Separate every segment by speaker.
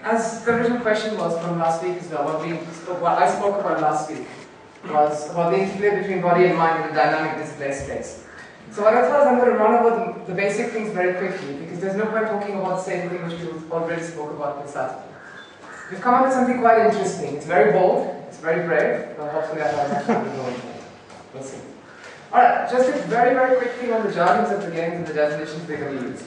Speaker 1: as the original question was from last week as well, what I spoke about last week was about the interplay between body and mind in a dynamic display space. So what I thought is I'm going to run over the basic things very quickly, because there's no point talking about the same thing which we already spoke about this Saturday. We've come up with something quite interesting. It's very bold, it's very brave, but hopefully I have enough time to go into it. We'll see. Alright, just a very, very quick thing on the jargons of the games and the definitions we're going to use.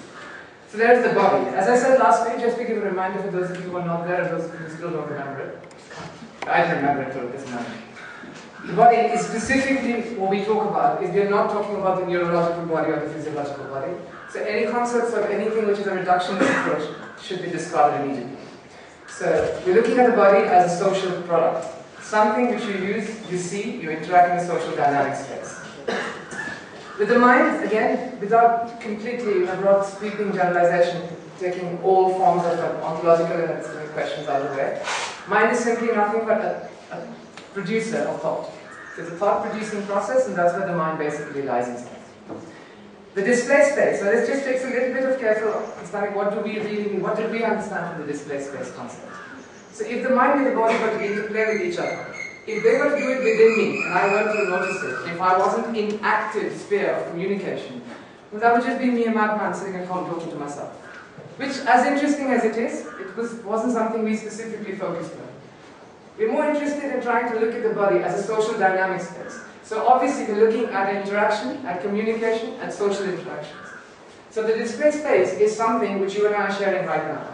Speaker 1: So there's the body. As I said last week, just to give a reminder for those of you who are not there and those of you who still don't remember it. I don't remember it, so it doesn't matter. The body is specifically what we talk about, is we are not talking about the neurological body or the physiological body. So any concepts of anything which is a reductionist approach should be discarded immediately. So we're looking at the body as a social product. Something which you use, you see, you interact in a social dynamic space. With the mind, again, without completely a broad sweeping generalization, taking all forms of ontological and epistemic questions out of the way, mind is simply nothing but a producer of thought. So it's a thought-producing process, and that's where the mind basically lies inside. The display space. So this just takes a little bit of careful understanding. What did we understand from the display space concept? So if the mind and the body were to interplay with each other, if they were to do it within me, and I were to notice it, if I wasn't in active sphere of communication, well, that would just be me, a madman, sitting at home talking to myself. Which, as interesting as it is, wasn't something we specifically focused on. We're more interested in trying to look at the body as a social dynamic space. So obviously we're looking at interaction, at communication, at social interactions. So the display space is something which you and I are sharing right now.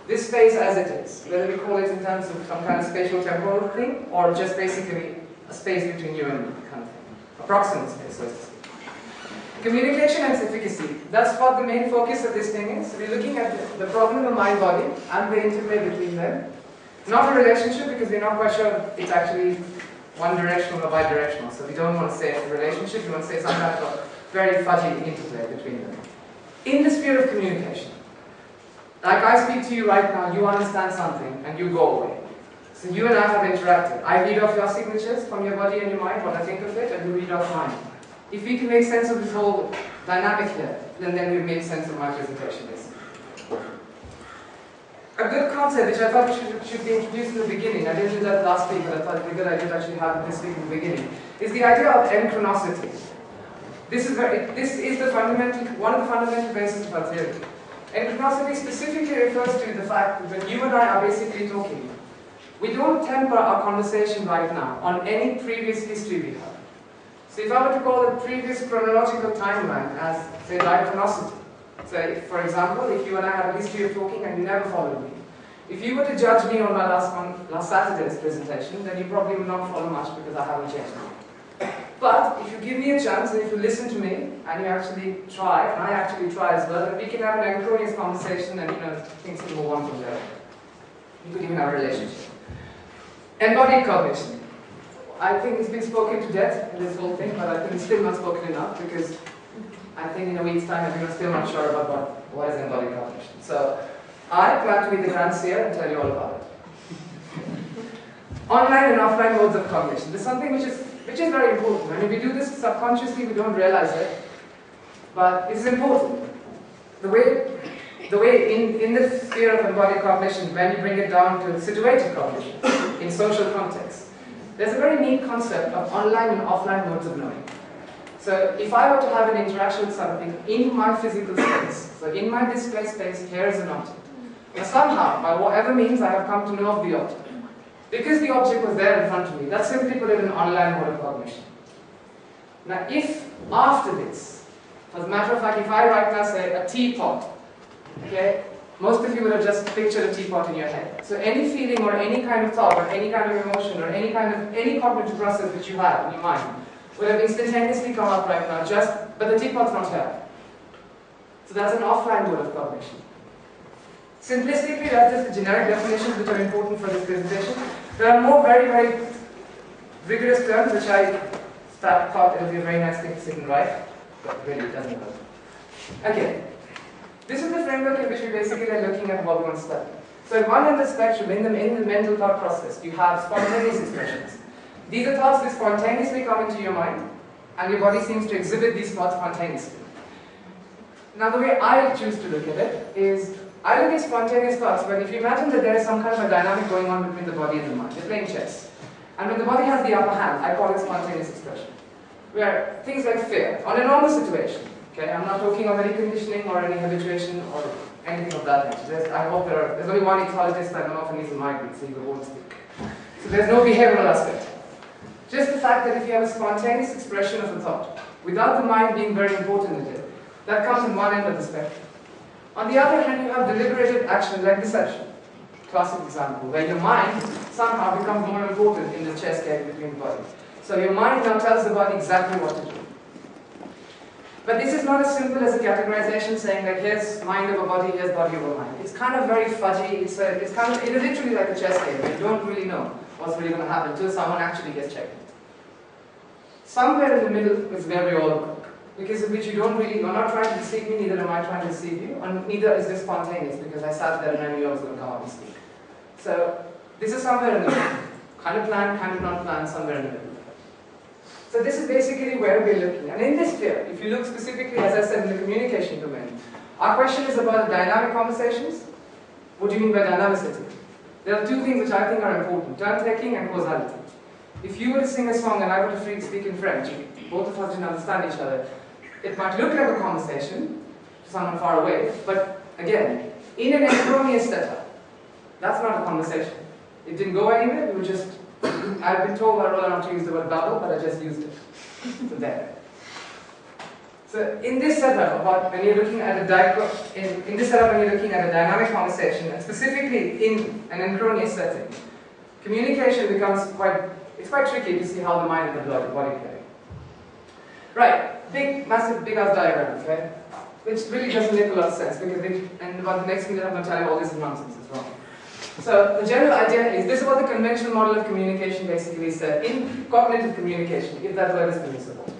Speaker 1: This space as it is, whether we call it in terms of some kind of spatial temporal thing, or just basically a space between you and me kind of thing. Approximate space, so to speak. Communication and efficacy. That's what the main focus of this thing is. So we're looking at the problem of mind-body and the interplay between them. Not a relationship, because we're not quite sure it's actually one directional or bi-directional. So we don't want to say it's a relationship, we want to say some kind of very fuzzy interplay between them. In the sphere of communication, like I speak to you right now, you understand something and you go away. So you and I have interacted. I read off your signatures from your body and your mind, what I think of it, and you read off mine. If we can make sense of this whole dynamic here, then we've made sense of my presentation, basically. A good concept which I thought should be introduced in the beginning, I didn't do that last week, but I thought it would be a good idea to actually have it this week in the beginning, is the idea of enchronicity. This is one of the fundamental bases of our theory. Enchronicity specifically refers to the fact that when you and I are basically talking, we don't temper our conversation right now on any previous history we have. So if I were to call the previous chronological timeline as, say, diachronicity, so, for example, if you and I had a history of talking and you never followed me, if you were to judge me on my last Saturday's presentation, then you probably would not follow much because I haven't changed it. But if you give me a chance and if you listen to me and you actually try, and I actually try as well, then we can have an acrimonious conversation and things will move on from there. You could even have a relationship. Embodied cognition. I think it's been spoken to death in this whole thing, but I think it's still not spoken enough because I think in a week's time everyone's still not sure about what is embodied cognition. So I plan to be the grand seer and tell you all about it. Online and offline modes of cognition. There's something which is very important. I mean, we do this subconsciously, we don't realize it, but it's important. The way in the sphere of embodied cognition, when you bring it down to situated cognition in social context, there's a very neat concept of online and offline modes of knowing. So if I were to have an interaction with something in my physical space, so in my display space, here is an object. Now somehow, by whatever means, I have come to know of the object. Because the object was there in front of me, that's simply put it in online mode of cognition. Now if after this, as a matter of fact, if I right now say a teapot, okay, most of you would have just pictured a teapot in your head. So any feeling or any kind of thought or any kind of emotion or any cognitive process which you have in your mind would have instantaneously come up right now, but the teapot's not here. So that's an offline mode of cognition. Simplistically, that's just the generic definitions which are important for this presentation. There are more very, very rigorous terms which I thought it would be a very nice thing to sit and write, but really it doesn't work. Okay, this is the framework in which we basically are looking at what we want to study. So at one end of the spectrum, in the mental thought process, you have spontaneous expressions. These are thoughts that spontaneously come into your mind, and your body seems to exhibit these thoughts spontaneously. Now the way I choose to look at it is, I look at spontaneous thoughts, but if you imagine that there is some kind of a dynamic going on between the body and the mind, you're playing chess. And when the body has the upper hand, I call it spontaneous expression. Where things like fear, on a normal situation, okay, I'm not talking of any conditioning or any habituation or anything of that nature. I hope there's only one ethologist I know of and he's a migrant, so he won't speak. So there's no behavioral aspect. Just the fact that if you have a spontaneous expression of a thought, without the mind being very important in it, that comes in one end of the spectrum. On the other hand, you have deliberated action like deception. Classic example, where your mind somehow becomes more important in the chess game between the body. So your mind now tells the body exactly what to do. But this is not as simple as a categorization saying like here's mind over body, here's body over mind. It's kind of very fudgy, it's literally like a chess game where you don't really know what's really going to happen until someone actually gets checked. Somewhere in the middle is where we all go. Because of which you're not trying to deceive me, neither am I trying to deceive you, and neither is this spontaneous because I sat there and I knew I was going to come up and speak. So this is somewhere in the middle. Kind of planned, kind of not planned, somewhere in the middle. So this is basically where we're looking. And in this sphere, if you look specifically, as I said, in the communication domain, our question is about dynamic conversations. What do you mean by dynamicity? There are two things which I think are important, turn-taking and causality. If you were to sing a song and I were to speak in French, both of us didn't understand each other, it might look like a conversation to someone far away, but again, in an erroneous setup, that's not a conversation. It didn't go anywhere, we were just, I've been told by Roland not to use the word babble, but I just used it. So there. So in this setup, when you're looking at a dynamic conversation, and specifically in an enchroneous setting, communication becomes quite tricky to see how the mind and the body play. Right, massive big ass diagram, okay? Which really doesn't make a lot of sense because and about the next minute I'm going to tell you all this is nonsense, it's wrong. So the general idea is, this is what the conventional model of communication basically said in cognitive communication, if that word is permissible.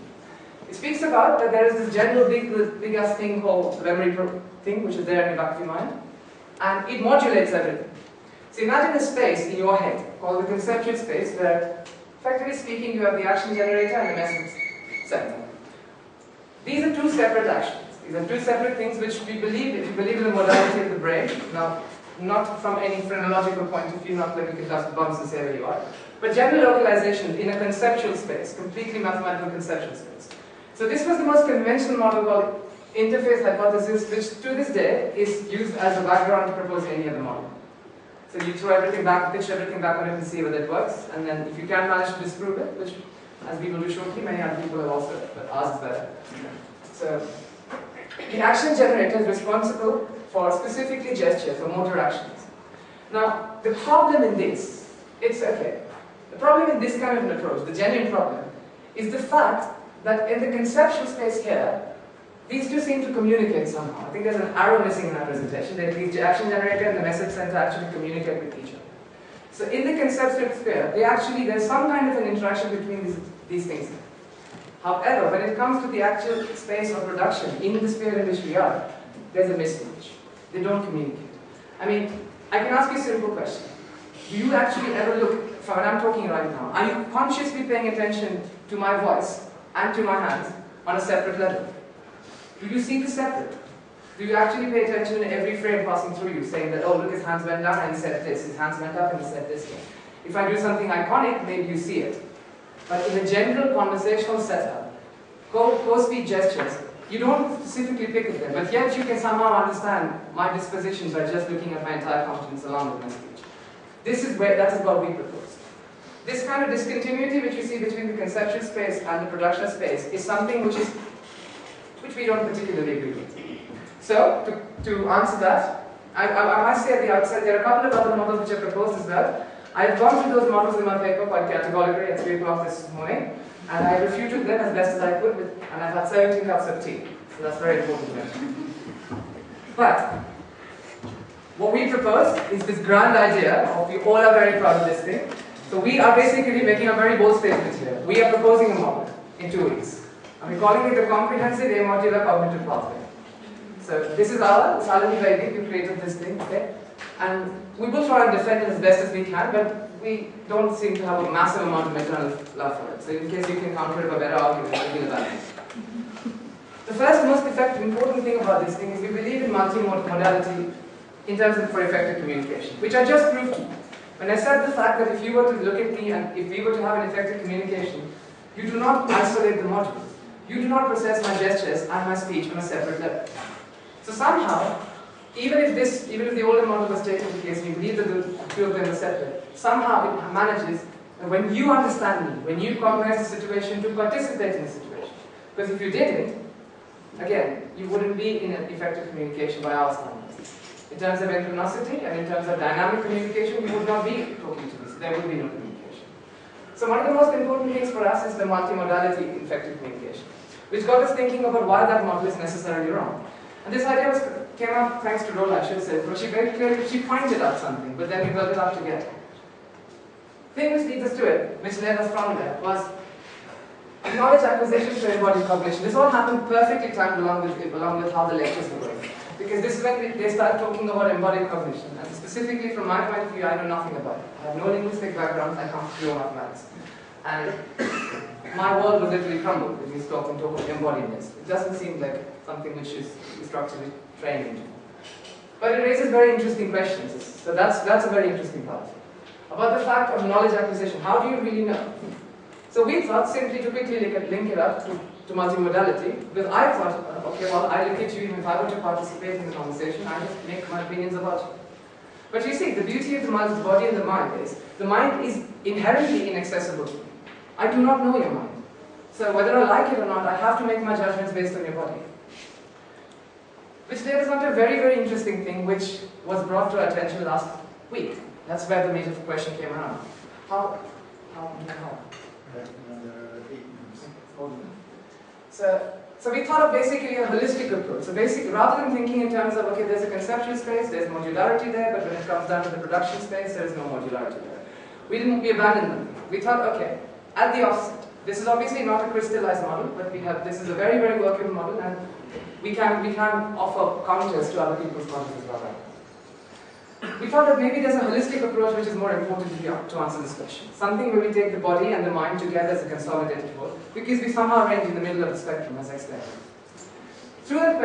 Speaker 1: It speaks about that there is this general big ass thing called the memory thing, which is there in the back of your mind, and it modulates everything. So imagine a space in your head called the conceptual space where, effectively speaking, you have the action generator and the message center. These are two separate actions. These are two separate things which we believe, if you believe in the modality of the brain, now not from any phrenological point of view, not like you can touch the bumps and say where you are, but general localization in a conceptual space, completely mathematical conceptual space. So this was the most conventional model called interface hypothesis, which to this day is used as a background to propose any other model. So you throw everything back, pitch everything back on it and see whether it works, and then if you can manage to disprove it, which as we will do shortly, many other people have also asked that. So the action generator is responsible for specifically gestures or motor actions. Now, the problem in this, the problem in this kind of an approach, the genuine problem, is the fact that in the conceptual space here, these two seem to communicate somehow. I think there's an arrow missing in our presentation. The action generator and the message center actually communicate with each other. So in the conceptual sphere, there's some kind of an interaction between these things. However, when it comes to the actual space of production, in the sphere in which we are, there's a mismatch. They don't communicate. I mean, I can ask you a simple question. Do you actually ever look, from when I'm talking right now, are you consciously paying attention to my voice and to my hands on a separate level? Do you see this separate? Do you actually pay attention to every frame passing through you, saying that, oh, look, his hands went down and he said this, his hands went up and he said this. If I do something iconic, maybe you see it. But in a general conversational setup, co-speech gestures, you don't specifically pick at them, but yet you can somehow understand my disposition by just looking at my entire countenance along with my speech. That is what we propose. This kind of discontinuity which you see between the conceptual space and the production space is something which we don't particularly agree with. So, to answer that, I must say at the outset, there are a couple of other models which are proposed as well. I've gone through those models in my paper quite categorically at 3 o'clock this morning, and I refuted them as best as I could, and I've had 17 cups of tea. So that's very important to mention. But, what we propose is this grand idea of we all are very proud of this thing. So we are basically making a very bold statement here. We are proposing a model in 2 weeks. And we're calling it the comprehensive amodular cognitive pathway. So this is our Salami baby, we created this thing, okay? And we will try and defend it as best as we can, but we don't seem to have a massive amount of internal love for it. So in case you can counter it with a better argument, we'll do that. The first most important thing about this thing is we believe in multi-modality in terms of for effective communication, which I just proved to you. When I said the fact that if you were to look at me and if we were to have an effective communication, you do not isolate the modules. You do not process my gestures and my speech on a separate level. So somehow, even if the older model was taken to case, and you believe that the two of them are separate, somehow it manages, when you understand me, when you cognize the situation, to participate in the situation. Because if you didn't, again, you wouldn't be in an effective communication by our standards. In terms of synchronicity and in terms of dynamic communication, you would not be talking to me, so there would be no communication. So one of the most important things for us is the multimodality in effective communication, which got us thinking about why that model is necessarily wrong. And this idea came up thanks to Rola, I should say, because she very clearly pointed out something, but then we built it up together. The thing which leads us to it, which led us from there, was knowledge acquisition to embodied cognition. This all happened perfectly timed along with how the lectures were going. Because this is when they started talking about embodied cognition. And specifically from my point of view, I know nothing about it. I have no linguistic background, I can't do mathematics. And my world will literally crumble when you stop and talk about embodiedness. It doesn't seem like something which is structurally trained into. But it raises very interesting questions. So that's a very interesting part. About the fact of knowledge acquisition. How do you really know? So we thought simply to quickly link it up to multimodality, because I thought, okay, well, I look at you, even if I were to participate in the conversation, I just make my opinions about you. But you see, the beauty of the body and the mind is inherently inaccessible to me. I do not know your mind. So whether I like it or not, I have to make my judgments based on your body. Which led us on to a very, very interesting thing which was brought to our attention last week. That's where the major question came around. How? So we thought of basically a holistic approach. So basically, rather than thinking in terms of, okay, there's a conceptual space, there's modularity there, but when it comes down to the production space, there is no modularity there. We abandoned them. We thought, okay, at the offset, this is obviously not a crystallized model, but this is a very, very workable model, and we can offer counters to other people's models as well. We thought that maybe there's a holistic approach which is more important to answer this question. Something where we take the body and the mind together as a consolidated whole, because we somehow range in the middle of the spectrum, as I explained. Through that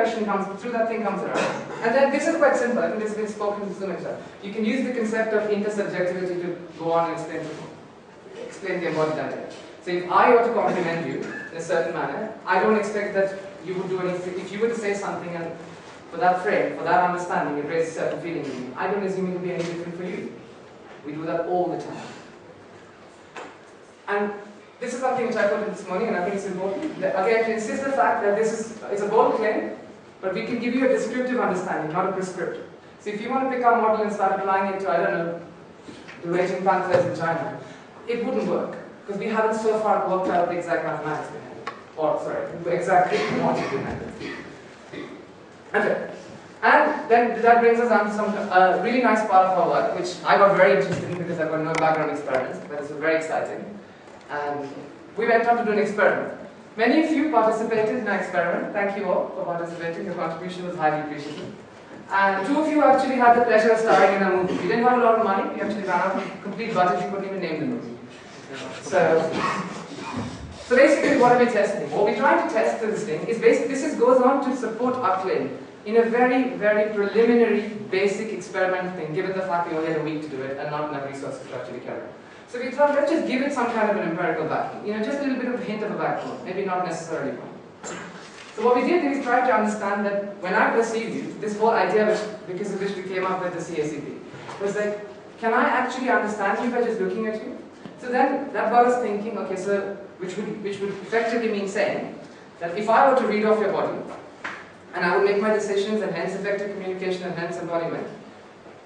Speaker 1: thing comes around. And then this is quite simple. I think this has been spoken to so much. You can use the concept of intersubjectivity to go on and explain the embodied idea. So if I were to compliment you in a certain manner, I don't expect that you would do anything. If you were to say something and for that frame, for that understanding, it raises a certain feeling in me, I don't assume it will be any different for you. We do that all the time. And this is something which I put in this morning, and I think it's important. Again, to insist the fact that it's a bold claim, but we can give you a descriptive understanding, not a prescriptive. So if you want to pick our model and start applying it to, I don't know, the raging panthers in China, it wouldn't work, because we haven't so far worked out the exact mathematics behind it. Or, sorry, the exact logic behind it. Okay. And then that brings us on to some really nice part of our work, which I got very interested in because I've got no background experiments, but it's very exciting. And we went on to do an experiment. Many of you participated in our experiment. Thank you all for participating. Your contribution was highly appreciated. And 2 of you actually had the pleasure of starring in our movie. We didn't have a lot of money. We actually ran out of complete budget. We couldn't even name the movie. So basically, what are we testing? What we're trying to test this thing is this goes on to support our claim in a very, very preliminary, basic experimental thing, given the fact we only had a week to do it and not enough resources to actually carry it. So we thought, let's just give it some kind of an empirical backing. Just a little bit of a hint of a backbone, maybe not necessarily one. So what we did is try to understand that when I perceive you, this whole idea because of which we came up with the CACP, was like, can I actually understand you by just looking at you? So then that got us thinking, okay, so which would effectively mean saying that if I were to read off your body, and I would make my decisions and hence effective communication and hence embodiment,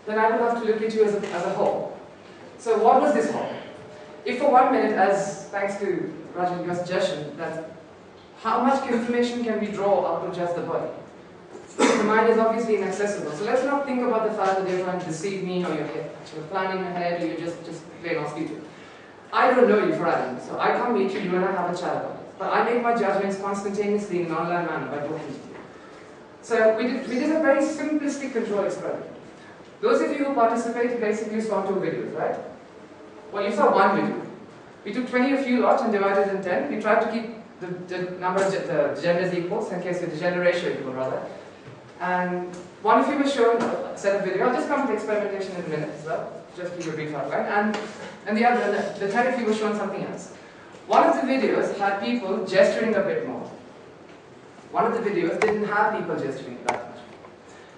Speaker 1: then I would have to look at you as a whole. So what was this whole? If for 1 minute, thanks to Rajan, your suggestion, that how much information can we draw out of just the body? The mind is obviously inaccessible. So let's not think about the fact that you're trying to deceive me or you're actually planning ahead or you're just plain old stupid. I don't know you for Adam, so I come meet you, you and I have a chat about it. But I make my judgments spontaneously in an online manner by talking to you. So we did a very simplistic control experiment. Those of you who participated basically saw 2 videos, right? Well, you saw 1 video. We took 20 of you lot and divided in 10. We tried to keep the number of the genders equal, so in case the gender ratio equal rather. And one of you was shown a set of video. I'll just come to the experimentation in a minute as well, just give you a brief outline. And the other, the 10 of you were shown something else. One of the videos had people gesturing a bit more. One of the videos didn't have people gesturing that much.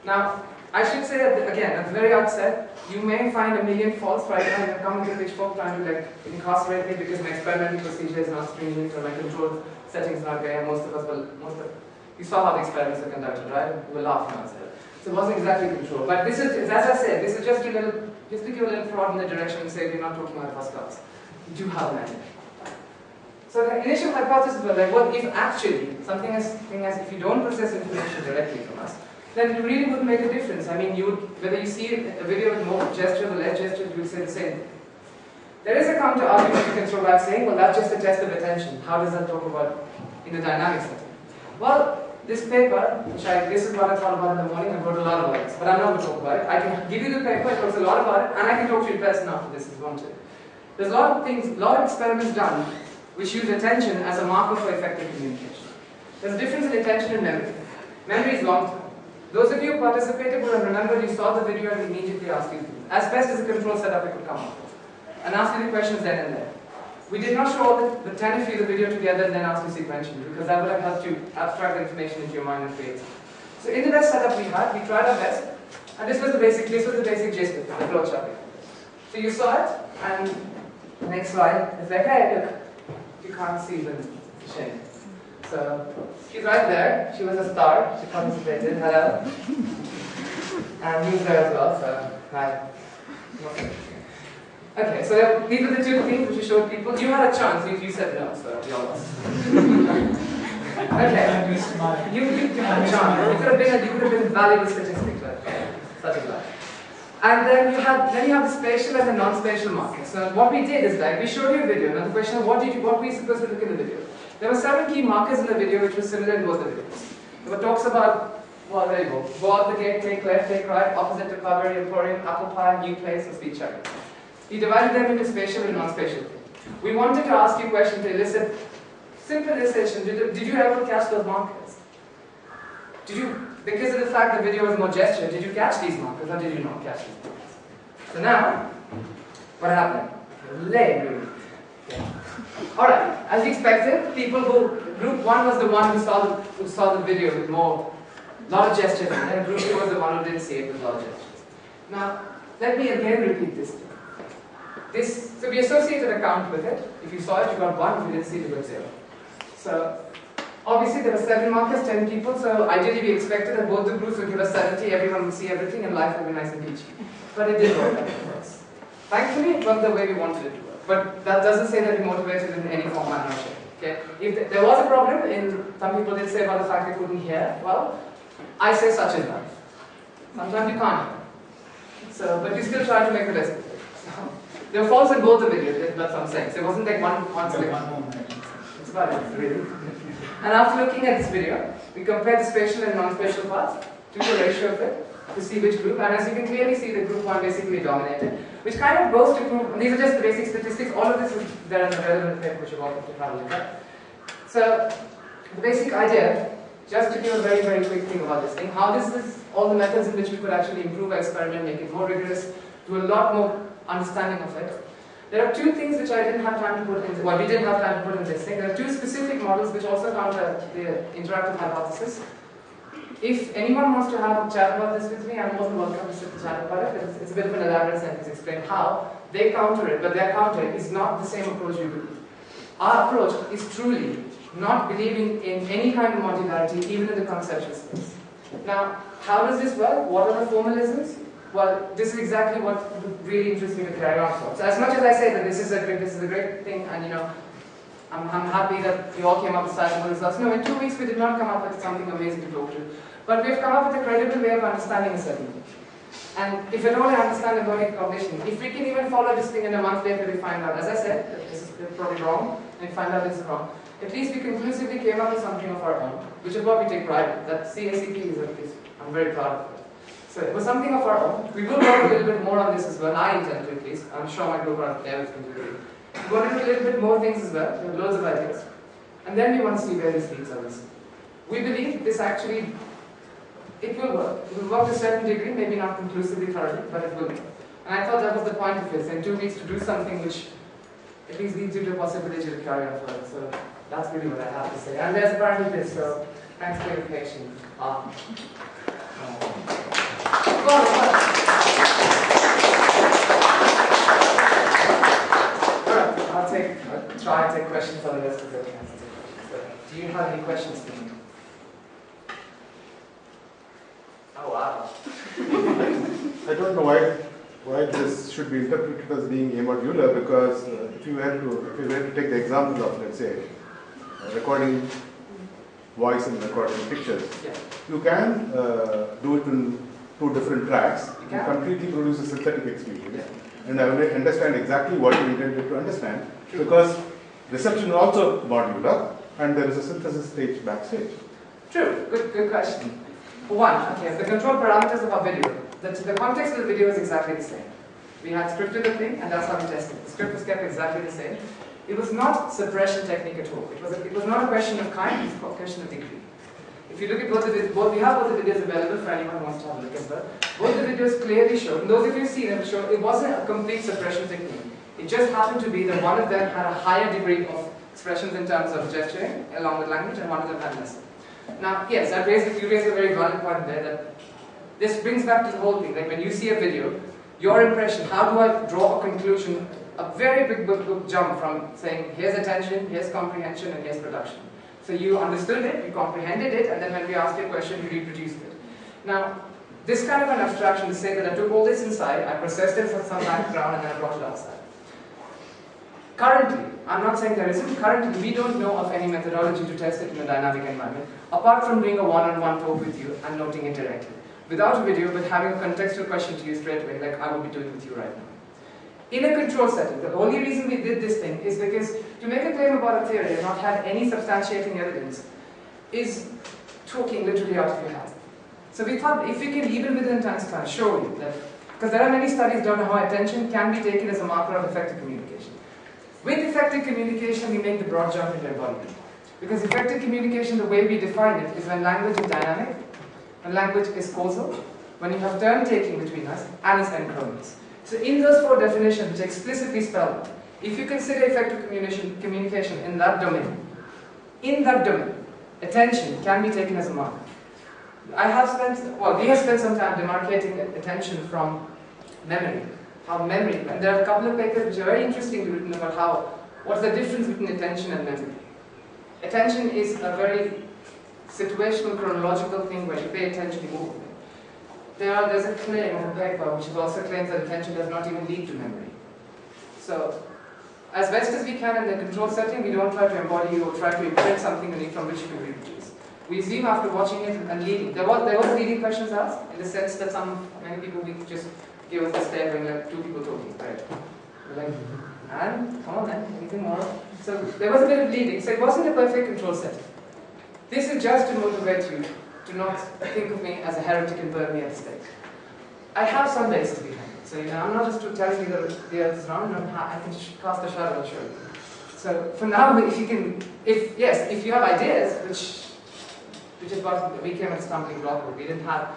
Speaker 1: Now, I should say, again, at the very outset, you may find a million faults right now and come to pitchfork trying to incarcerate me because my experimental procedure is not stringent or my control settings are not there. Most of us will, you saw how the experiments were conducted, right? We're laughing at it. So it wasn't exactly controlled. But this is, as I said, this is just to give a little prod in the direction and say we're not talking about first class. We do have an idea. So the initial hypothesis was like, what if actually something as if you don't process information directly from us, then it really wouldn't make a difference. I mean, whether you see a video with more gestures or less gestures, you would say the same. There is a counter argument you can throw back saying, well, that's just a test of attention. How does that talk about in a dynamic setting? Well, this paper, this is what I thought about in the morning, I wrote a lot about it, but I'm not going to talk about it. I can give you the paper, it talks a lot about it, and I can talk to you in person after this if you want to. There's a lot of things, a lot of experiments done which use attention as a marker for effective communication. There's a difference in attention and memory. Memory is long-term. Those of you who participated would have remembered you saw the video and immediately asked you to, as best as a control setup we could come up with, and asked you the questions then and there. We did not show all the 10 of you the video together and then ask you sequentially, because that would have helped you abstract the information into your mind and create it. So in the best setup we had, we tried our best, and this was the basic gist of it, the flow chart. So you saw it, and the next slide is like, hey, look, you can't see the shame. So she's right there. She was a star. She participated. Hello. And he was there as well. So hi. Okay. So these are the two things which you showed people. You had a chance. You said no. So you all lost. Okay. You had a chance. You could have been a valuable statistic. Such a life. And then you have the spatial and the non-spatial markers. So what we did is that we showed you a video. Now the question is, what were you supposed to look in the video? There were 7 key markers in the video which were similar in both the videos. There were talks about, well, there you go. Go out the gate, take left, take right, opposite to cover, emporium, apple pie, new place, and speech checking. We divided them into spatial and non-spatial. We wanted to ask you questions to elicit simple elicitation. Did you ever catch those markers? Because of the fact the video was more gesture, did you catch these markers or did you not catch these markers? So now, what happened? Alright, as we expected, group 1 was the one who saw the video with lot of gestures, and group 2 was the one who didn't see it with a lot of gestures. Now, let me again repeat this. So we associated a count with it. If you saw it, you got 1. If you didn't see it, you got 0. So, obviously there were 7 markers, 10 people, so ideally we expected that both the groups would give us 70, everyone would see everything, and life would be nice and peachy. But it didn't work out for us. Thankfully, it worked the way we wanted it to work. But that doesn't say that we motivated in any form, manner, or shape. Okay? If there was a problem, some people did say about the fact they couldn't hear, well, I say such is life. Sometimes you can't hear. But we still try to make the best of it. So, there were faults in both the videos, that's what I'm saying. So it wasn't like one selection. It's about it, really. And after looking at this video, we compared the spatial and non-spatial parts, took a ratio of it, to see which group, and as you can clearly see, the group 1 basically dominated, which kind of goes to prove, and these are just the basic statistics, all of this is there in the relevant paper which you're welcome to have a look at. So, the basic idea, just to give a very, very quick thing about this thing, how this is all the methods in which we could actually improve our experiment, make it more rigorous, do a lot more understanding of it. There are 2 things which I didn't have time to put in, well, we didn't have time to put in this thing. There are 2 specific models which also counter the interactive hypothesis. If anyone wants to have a chat about this with me, I'm more than welcome to sit and chat about it. It's a bit of an elaborate sentence to explain how they counter it, but their counter is not the same approach you believe. Our approach is truly not believing in any kind of modularity, even in the conceptual space. Now, how does this work? What are the formalisms? Well, this is exactly what really interests me to carry on for. So as much as I say that this is a great thing, and I'm happy that you all came up with sizable results. No, in 2 weeks we did not come up with something amazing to talk to. But we've come up with a credible way of understanding a certain thing. And if at all I understand about cognition, if we can even follow this thing and a month later we find out, as I said, that this is probably wrong, and we find out this is wrong, at least we conclusively came up with something of our own, which is what we take pride in. That CACP is I'm very proud of it. So it was something of our own. We will work a little bit more on this as well. I intend to at least. I'm sure my group are there with me to do. We want to do a little bit more things as well. We have loads of ideas. And then we want to see where this leads us. We believe this actually it will work. It will work to a certain degree, maybe not conclusively thoroughly, but it will work. And I thought that was the point of it, in 2 weeks to do something which at least leads you to a possibility to carry on further. So that's really what I have to say. And there's apparently this, so thanks for your patience. I'll try and take questions on the rest of the class. Do you have any questions for me? Oh wow.
Speaker 2: I don't know why this should be interpreted as being a modular, because if you were to take the example of, let's say, recording voice and recording pictures,
Speaker 1: yeah,
Speaker 2: you can do it in 2 different tracks.
Speaker 1: You
Speaker 2: completely produce a synthetic experience.
Speaker 1: Yeah.
Speaker 2: And I will understand exactly what you intended to understand, because reception is also modular, and there is a synthesis stage backstage.
Speaker 1: True, good question. One, okay, the control parameters of our video. The context of the video is exactly the same. We had scripted the thing, and that's how we tested. The script was kept exactly the same. It was not suppression technique at all. It was not a question of kind, it was a question of degree. If you look at we have both the videos available for anyone who wants to have a look as well. Both the videos clearly showed, and those of you who see them show, it wasn't a complete suppression technique. It just happened to be that one of them had a higher degree of expressions in terms of gesturing, along with language, and one of them had less. Now, yes, you raised a very valid point there, that this brings back to the whole thing. Like when you see a video, your impression, how do I draw a conclusion, a very big jump from saying, here's attention, here's comprehension, and here's production. So you understood it, you comprehended it, and then when we asked you a question, you reproduced it. Now, this kind of an abstraction to say that I took all this inside, I processed it for some background, and then I brought it outside. Currently, I'm not saying there isn't, currently we don't know of any methodology to test it in a dynamic environment, apart from doing a one-on-one talk with you and noting it directly. Without a video, but having a contextual question to you straight away, like I will be doing with you right now. In a control setting, the only reason we did this thing is because to make a claim about a theory and not have any substantiating evidence is talking literally out of your hat. So we thought if we can, even within time, show you that, because there are many studies done on how attention can be taken as a marker of effective communication. With effective communication, we make the broad jump into embodiment. Because effective communication, the way we define it, is when language is dynamic, when language is causal, when you have turn-taking between us, and is enchronous. So in those 4 definitions, which explicitly spell out, if you consider effective communication in that domain, attention can be taken as a marker. we have spent some time demarcating attention from memory. How memory, and there are a couple of papers which are very interestingly written about what's the difference between attention and memory. Attention is a very situational, chronological thing where you pay attention to movement. There's a claim of a paper which also claims that attention does not even lead to memory. So, as best as we can in the control setting, we don't try to embody or try to imprint something in it from which you can reproduce. We assume after watching it and leading. There was leading questions asked, in the sense that many people just give us the stare going like 2 people talking, right? We're like, and come on then, anything more? So there was a bit of leading, so it wasn't a perfect control setting. This is just to motivate you to not think of me as a heretic and burn me at the stake. I have some basis behind it. So I'm not just telling you that the earth is round, I can cast a shadow and show you. So for now, if you have ideas, which is what we came at a stumbling block with, we didn't have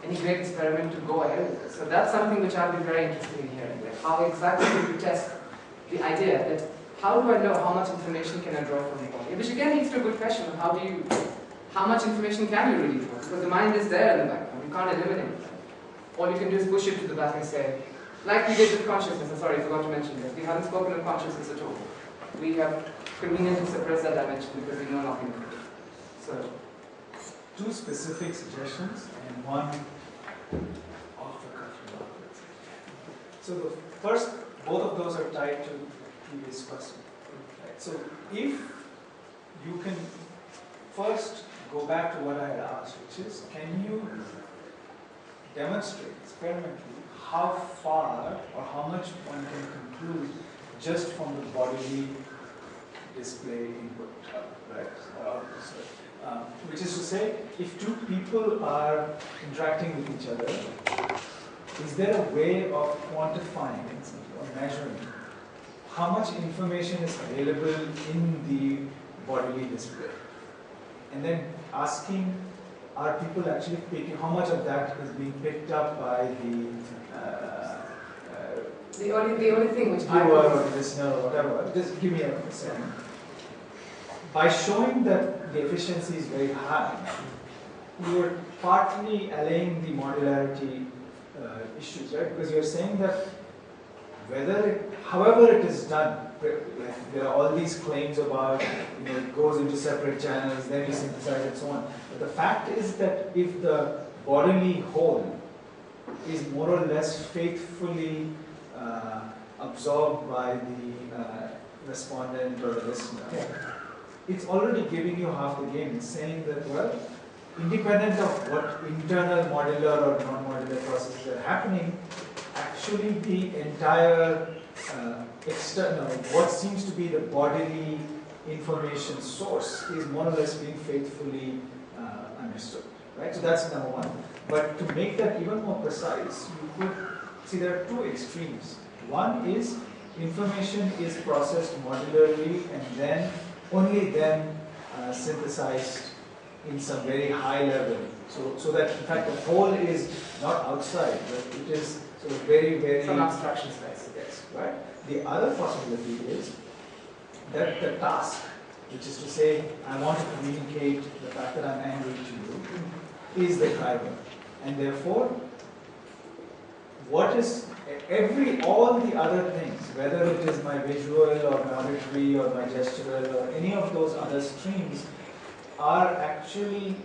Speaker 1: any great experiment to go ahead with. So that's something which I'd be very interested in hearing. Like how exactly do you test the idea that how do I know how much information can I draw from the body? Which again leads to a good question of how much information can you really draw? Because the mind is there in the background, you can't eliminate it. All you can do is push it to the back and say, like we did with consciousness, I'm sorry, I forgot to mention this, we haven't spoken of consciousness at all. We have conveniently suppressed that dimension because we know nothing of it. So,
Speaker 3: 2 specific suggestions and 1 off the cuff remark. So the first, both of those are tied to previous question. Right. So if you can first go back to what I had asked, which is, can you demonstrate experimentally how far or how much one can conclude just from the bodily display input, right? Which is to say, if 2 people are interacting with each other, is there a way of quantifying or measuring how much information is available in the bodily display? And then asking are people actually picking, how much of that is being picked up by
Speaker 1: the only thing which
Speaker 3: viewer or listener or whatever? Just give me a second. By showing that the efficiency is very high, you are partly allaying the modularity issues, right? Because you're saying that however it is done, there are all these claims about, it goes into separate channels, then you synthesize and so on. But the fact is that if the bodily whole is more or less faithfully absorbed by the respondent or the listener, it's already giving you half the game. It's saying that, well, independent of what internal modular or non-modular processes are happening, actually the entire external, what seems to be the bodily information source is more or less being faithfully understood, right? So that's number one. But to make that even more precise, you could see there are two extremes. One is information is processed modularly and then only then synthesized in some very high level. So that in fact the whole is not outside, but it is sort of very, very...
Speaker 1: Some abstraction space.
Speaker 3: Yes, right? The other possibility is that the task, which is to say, I want to communicate the fact that I'm angry to you, is the driver. And therefore, all the other things, whether it is my visual or my auditory or my gestural or any of those other streams, are actually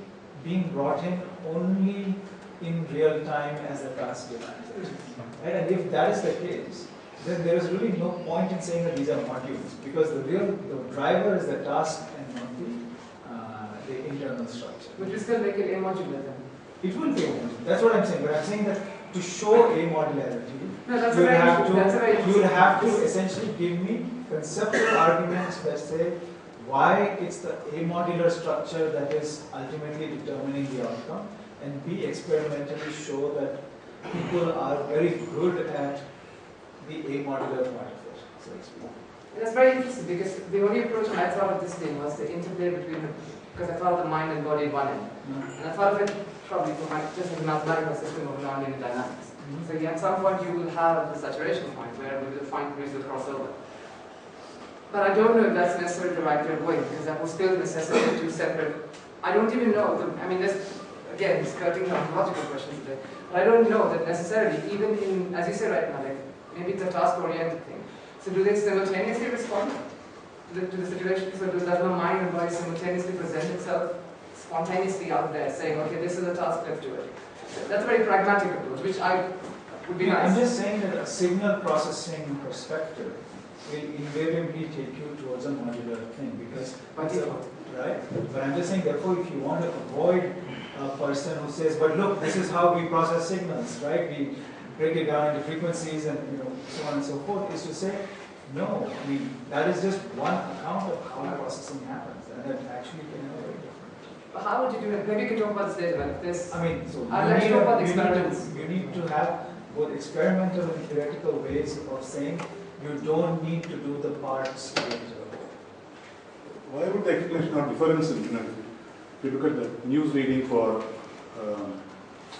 Speaker 3: being brought in only in real time as a task demands. Right? And if that is the case, then there is really no point in saying that these are modules, because the driver is the task and not the internal structure.
Speaker 1: But you still make it a modular then?
Speaker 3: It will be a modular. That's what I'm saying. But I'm saying that to show a modularity, you would have to essentially give me conceptual arguments that say why it's the amodular structure that is ultimately determining the outcome, and B, experimentally show that people are very good at the amodular part of it, so to speak.
Speaker 1: That's very interesting, because the only approach when I thought of this thing was the interplay between because I thought of the mind and body in one end. And I thought of it probably just as a mathematical system of nonlinear dynamics. So at some point you will have the saturation point where we will find degrees of crossover. But I don't know if that's necessarily the right way of going, because that will still necessitate two separate. I don't even know. There's again skirting the ontological questions today. But I don't know that necessarily, even in, as you say right now, like maybe it's a task-oriented thing. So do they simultaneously respond to the situation? So does the mind and body simultaneously present itself spontaneously out there, saying, okay, this is a task, let's do it? That's a very pragmatic approach, which would be nice.
Speaker 3: I'm just saying that a signal processing perspective will invariably take you towards a modular thing, because right? But I'm just saying, therefore, if you want to avoid a person who says, but look, this is how we process signals, right? We break it down into frequencies and so on and so forth, is to say, no, I mean, that is just one account of how processing happens, and that actually can have a very different.
Speaker 1: But how would you do it? Maybe you can talk about this later, but this...
Speaker 3: I mean, so
Speaker 1: I'd like to talk about the experiments.
Speaker 3: You need to have both experimental and theoretical ways of saying you don't need to do the parts later.
Speaker 2: Why would the explanation not difference in, if you look at the news reading for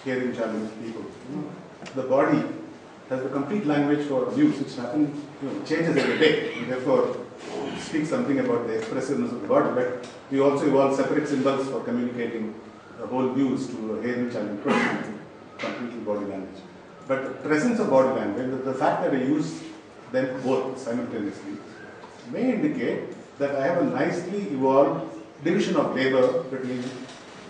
Speaker 2: hearing challenged people, the body has the complete language for abuse, which happens, changes every day, and therefore speaks something about the expressiveness of the body. But we also evolve separate symbols for communicating the whole news to a hearing challenged person, completely body language. But the presence of body language, the fact that I use them both simultaneously, may indicate that I have a nicely evolved division of labor between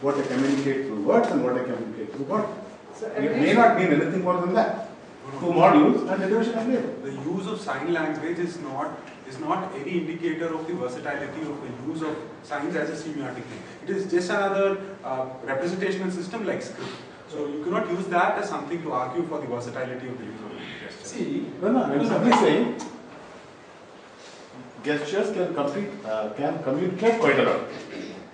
Speaker 2: what I communicate through words and what I communicate through body.
Speaker 1: So
Speaker 2: it may not mean anything more than that. Two modules and the division of labor.
Speaker 4: The use of sign language is not any indicator of the versatility of the use of signs as a semiotic thing. It is just another representational system like script. So you cannot use that as something to argue for the versatility of the use of gestures.
Speaker 2: See, I'm simply saying gestures can communicate quite a lot.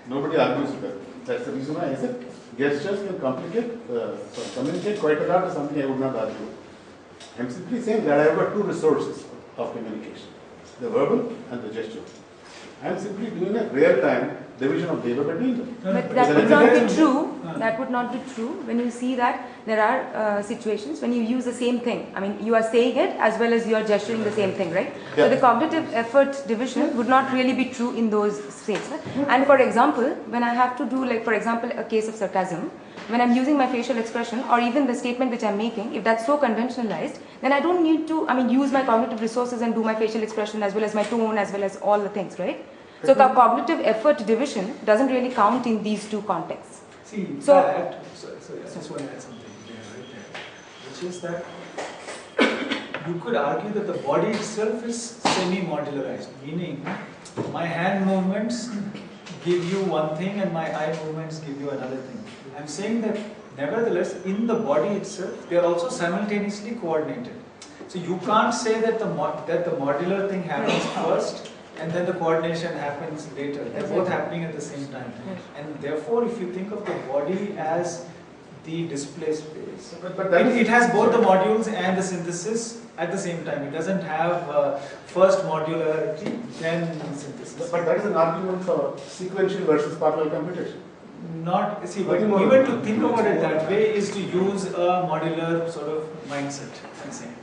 Speaker 2: Nobody argues with that. That's the reason why I said gestures can communicate quite a lot is something I would not argue. I'm simply saying that I have got two resources of communication, the verbal and the gesture. I'm simply doing a real-time division of labor between them.
Speaker 5: But that would not be true. That would not be true when you see that there are situations when you use the same thing. I mean, you are saying it as well as you are gesturing the same thing, right?
Speaker 2: Yeah.
Speaker 5: So the cognitive effort division would not really be true in those states. And for example, when I have to do, like, for example, a case of sarcasm, when I'm using my facial expression or even the statement which I'm making, if that's so conventionalized, then I don't need to, use my cognitive resources and do my facial expression as well as my tone as well as all the things, right? So the cognitive effort division doesn't really count in these two contexts.
Speaker 3: See, in
Speaker 5: So-
Speaker 3: fact, I just want to add something there, right there, which is that you could argue that the body itself is semi-modularized, meaning my hand movements give you one thing and my eye movements give you another thing. I'm saying that nevertheless, in the body itself, they are also simultaneously coordinated. So you can't say that the modular thing happens first and then the coordination happens later. They're both happening at the same time. And therefore, if you think of the body as the display space,
Speaker 2: But that
Speaker 3: it has both the modules and the synthesis at the same time. It doesn't have first modularity, then synthesis.
Speaker 2: But that is an argument for sequential versus parallel computation.
Speaker 3: Not, see, but even to think about it that way is to use a modular sort of mindset, I'm saying.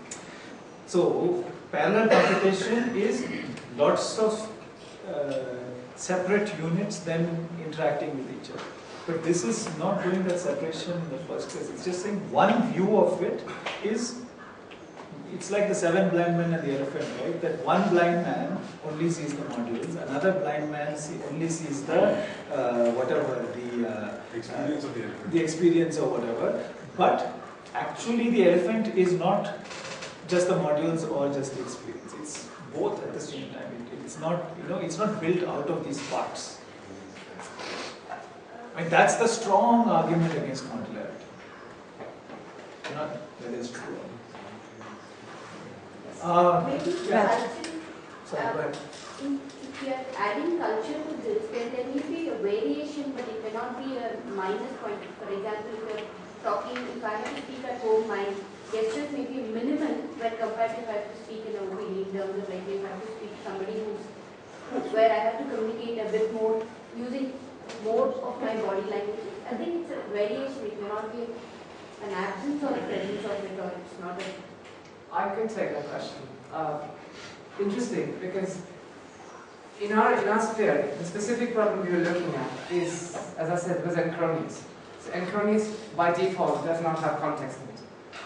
Speaker 3: So, parallel computation is lots of separate units then interacting with each other. But this is not doing that separation in the first place. It's just saying one view of it is, it's like the 7 blind men and the elephant, right? That one blind man only sees the modules, another blind man only sees the
Speaker 4: Experience of the elephant.
Speaker 3: the experience or whatever. But actually the elephant is not just the modules or just the experience. It's both at the same time. It's not, it's not built out of these parts. I mean, that's the strong argument against modularity. Not that is true.
Speaker 6: Maybe
Speaker 3: yeah.
Speaker 6: Sorry,
Speaker 3: Go ahead.
Speaker 6: if you are adding culture to this, then there will be a variation, but it cannot be a minus point. For example, if you are talking, if I have to speak at home, my gestures may be minimal when compared to if I have to speak in a way, in terms of like if I have to speak to somebody where I have to communicate a bit more using more of my body language. I think it's a variation. It may not be an absence or a presence of it, or it's not a.
Speaker 1: I can take that question. Interesting, because in our sphere, the specific problem we were looking at is, as I said, was enchronis. So enchronis by default does not have context in it.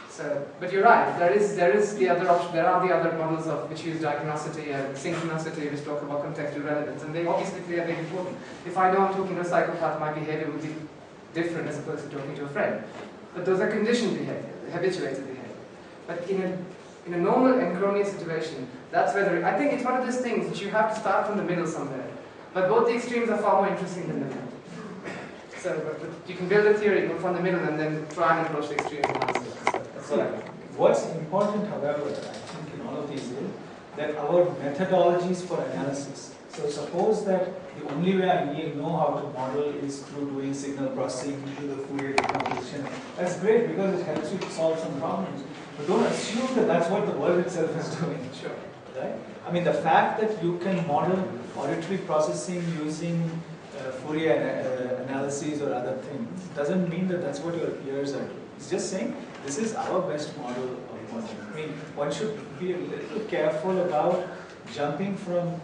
Speaker 1: So, but you're right. There is the other option. There are the other models of which use diagnosticity and synchronicity, which talk about contextual relevance, and they obviously play a big important. If I know I'm talking to a psychopath, my behavior would be different as opposed to talking to a friend. But those are conditioned behavior, habituated behavior. But in a normal enchronia situation, that's where I think it's one of those things which you have to start from the middle somewhere. But both the extremes are far more interesting than the middle. So, but you can build a theory from the middle and then try and approach the extremes and answer it. So that's what I think.
Speaker 3: What's important, however, I think in all of these is that our methodologies for analysis. So suppose that the only way I know how to model is through doing signal processing, do the Fourier decomposition. That's great because it helps you to solve some problems. But don't assume that that's what the world itself is doing.
Speaker 1: Sure.
Speaker 3: Right? I mean, the fact that you can model auditory processing using Fourier analyses or other things doesn't mean that that's what your peers are doing. It's just saying this is our best model of modeling. I mean, one should be a little careful about jumping from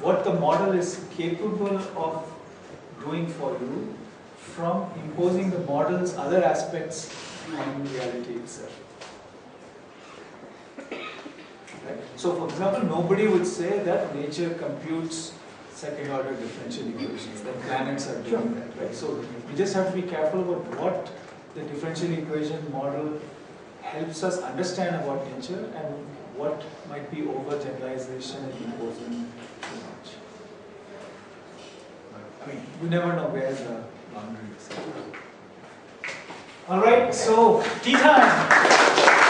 Speaker 3: what the model is capable of doing for you from imposing the model's other aspects on reality itself. Right? So, for example, nobody would say that nature computes second-order differential equations, that planets are doing that, right? So, we just have to be careful about what the differential equation model helps us understand about nature and what might be overgeneralization and imposing too much. I mean, you never know where the boundary is. All right, so tea time.